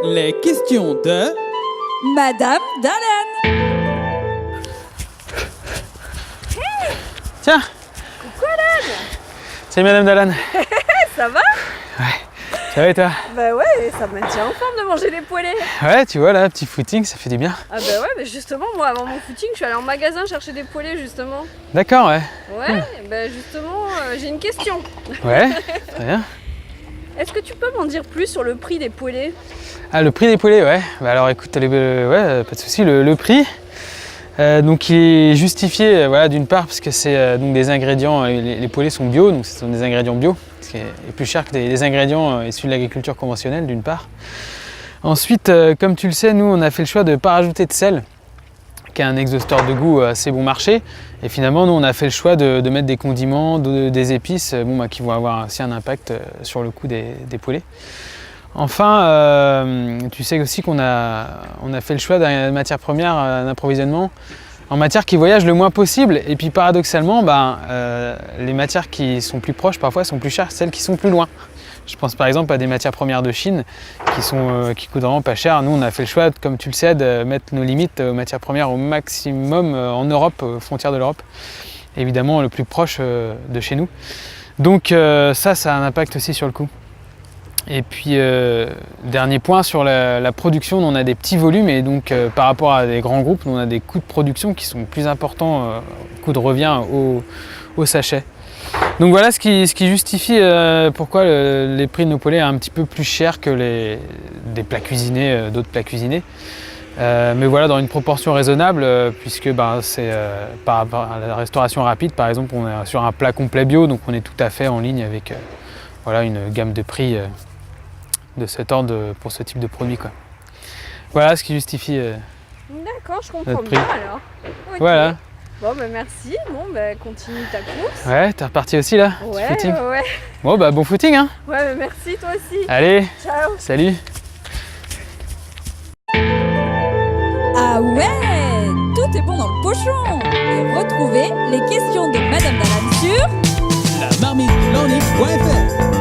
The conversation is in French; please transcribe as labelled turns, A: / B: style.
A: Les questions de
B: Madame Dallen.
C: Tiens.
D: Coucou Alan.
C: Salut Madame Dallan.
D: Ça va?
C: Ouais. Ça va et toi?
D: Bah ouais, ça me maintient en forme de manger des poêlés.
C: Ouais, tu vois là, petit footing, ça fait du bien.
D: Ah bah ouais, mais justement, moi avant mon footing, je suis allée en magasin chercher des poêlés justement.
C: D'accord, ouais.
D: Ouais, bah justement, j'ai une question.
C: Ouais, très bien.
D: Est-ce que tu peux m'en dire plus sur le prix des poêlés?
C: Ah, le prix des poêlés, ouais. Bah alors écoute, ouais, pas de souci. Le prix, donc il est justifié, voilà, d'une part parce que c'est donc des ingrédients, les poêlés sont bio, donc ce sont des ingrédients bio, ce qui est plus cher que des ingrédients issus de l'agriculture conventionnelle, d'une part. Ensuite, comme tu le sais, nous on a fait le choix de ne pas rajouter de sel, qui est un exhausteur de goût assez bon marché. Et finalement, nous on a fait le choix de mettre des condiments, des épices, qui vont avoir aussi un impact sur le coût des poêlés. Enfin, tu sais aussi qu'on a fait le choix d'une matière première d'approvisionnement en matière qui voyage le moins possible. Et puis paradoxalement, les matières qui sont plus proches parfois sont plus chères que celles qui sont plus loin. Je pense par exemple à des matières premières de Chine qui coûtent vraiment pas cher. Nous, on a fait le choix, comme tu le sais, de mettre nos limites aux matières premières au maximum en Europe, aux frontières de l'Europe. Évidemment, le plus proche de chez nous. Donc ça a un impact aussi sur le coût. Et puis, dernier point sur la production, on a des petits volumes et donc par rapport à des grands groupes, on a des coûts de production qui sont plus importants, coûts de revient au sachet. Donc voilà ce qui justifie pourquoi les prix de nos poêlés sont un petit peu plus chers que des plats cuisinés, d'autres plats cuisinés. Mais voilà, dans une proportion raisonnable, puisque c'est par rapport à la restauration rapide, par exemple, on est sur un plat complet bio, donc on est tout à fait en ligne avec voilà, une gamme de prix de cet ordre pour ce type de produit, quoi. Voilà ce qui justifie
D: D'accord, je comprends
C: notre prix.
D: bien alors. Ok.
C: Voilà.
D: Bon bah merci, continue ta course.
C: Ouais, t'es reparti aussi là? Petit
D: Ouais,
C: footing.
D: ouais.
C: Bon bon footing hein.
D: Ouais, mais merci toi aussi.
C: Allez,
D: Ciao.
C: salut.
B: Ah ouais, tout est bon dans le pochon. Et retrouvez les questions de Madame Dallen sur
A: la marmite landing.fr.